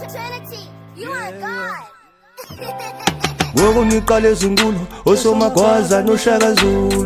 Trinity, you are God. Wogo ngiqale zinkulu osomagwaza noshaka Zulu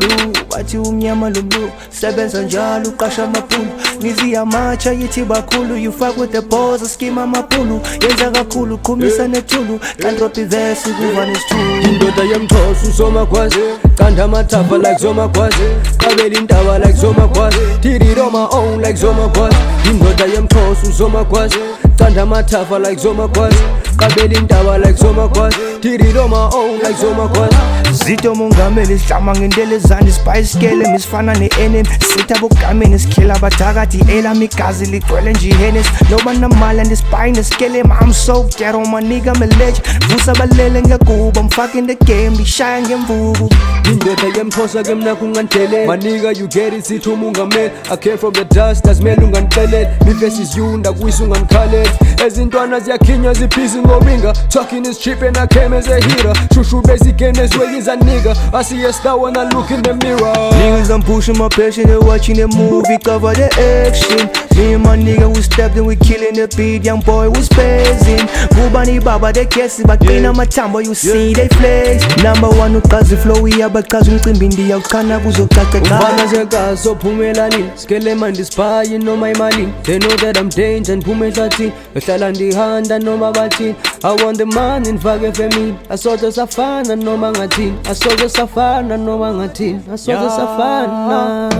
bathi umnyama lomlu sebenza njalo uqasha amaphulu ngiziya macha yithi bakhulu you fuck with the balls scheme amaphulu yenza kakhulu khumisa nethulu can't drop the verse kuva nesithulu indoda yemthosa usomagwaza kanda amathafa like Somagwaza qabela indaba like Somagwaza did it on my own like Somagwaza indoda yemthosa usomagwaza kanda amathafa like Somagwaza qabela indaba like Somagwaza did it on my own like Somagwaza Zito mongameli sihlama ngendelezane spice scale misifana ne-enemy sitha bogameni sikhela bathakathi elami igazi ligcwele nje ihenes noba namali andisipayine skele I'm so ghetto my nigga I'm a legend vusa balele ngiyaguba I'm fucking the game ngishaya ngemvubu indoda yemthosa ke mna kungandele my nigga you get it sithi umungameli I came from the dust azimele ungandiqelele my face is you ndakuyisa ungandikhalele ezintwana ziyakhinywa ziphisi ngobinga talking is cheap and I came as a hero shushu basic and as well as a nigga I see a star when I look in the mirror niggas I'm pushing my passion they watching the movie cover the action me and my nigga we stepped and we killing the beat young boy we spazzing Bubani baba they kesi bakina matambo you see they flex number one ukazi flow iyabakazi umcimbi ndiyawuchana kuzocaca uvana zekazi ophumelanini skele manje sipayi noma imalini they know that I'm danger ndiphume ehlathini yohlala ndihanda noma bathini I want the money ndifake femini asoze safana noma ngathini asoze safana noma ngathini asoze safana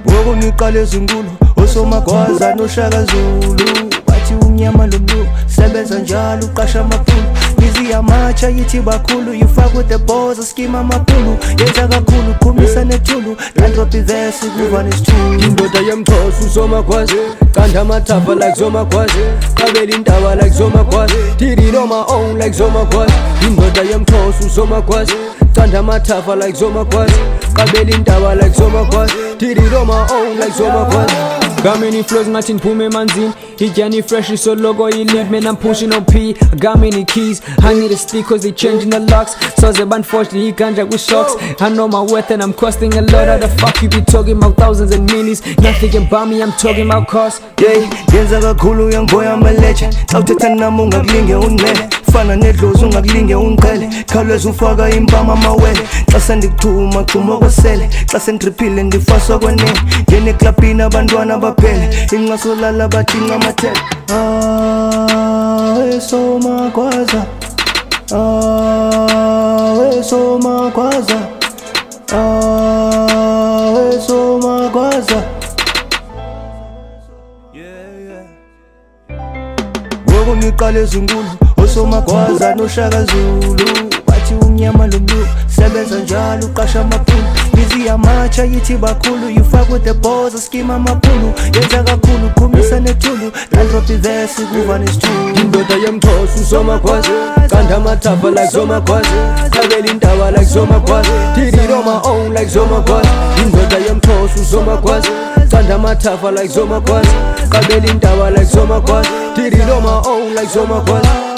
wogo ngiqale zinkulu osomagwaza noshaka Zulu bathi umnyama lomlu sebenza njalo uqasha amaphulu ngiziya macha yithi bakhulu you fuck with the balls scheme amaphulu yenza kakhulu khumisa nethulu can't drop the verse kuva nesithulu indoda yemthosa usomagwaza kanda amathafa like Somagwaza qabela indaba like Somagwaza did it on my own like Somagwaza indoda yemthosa usomagwaza kanda amathafa like Somagwaza qabela indaba like Somagwaza did it on my own like Somagwaza got many flows ngathi ndiphume emanzini ijani fresh so logo elite man I'm pushing on P I got many keys I need a stick cause they changing the locks so the band fortunately ganja with shocks I know my worth and I'm costing a lot of the fuck you be talking about thousands and millions nothing can buy me I'm talking about cost yeah yenza kakhulu young boy I'm a legend awuthetha nami ungakulinge unqele fana nedlozi ungakulinge unqele khawuleza ufaka impama amawele xa sendikuthuma xuma kwesele xa sendriphile ndifaswa kwenene ngene eklabhini abantwana baphele inxaso lala bathi nqamathele Somagwaza Somagwaza Somagwaza wogo ngiqale zinkulu osomagwaza noshaka Zulu bathi umnyama lomlu sebenza njalo uqasha amaphulu ngiziya macha yithi bakhulu you fuck with the balls scheme amaphulu yenza kakhulu khumisa nethulu can't drop the verse kuva nesithulu indoda yemthosa usomagwaza kanda amathafa like Somagwaza qabela indaba like Somagwaza did it on my own like Somagwaza indoda yemthosa usomagwaza kanda amathafa like Somagwaza qabela indaba like Somagwaza did it on my own like Somagwaza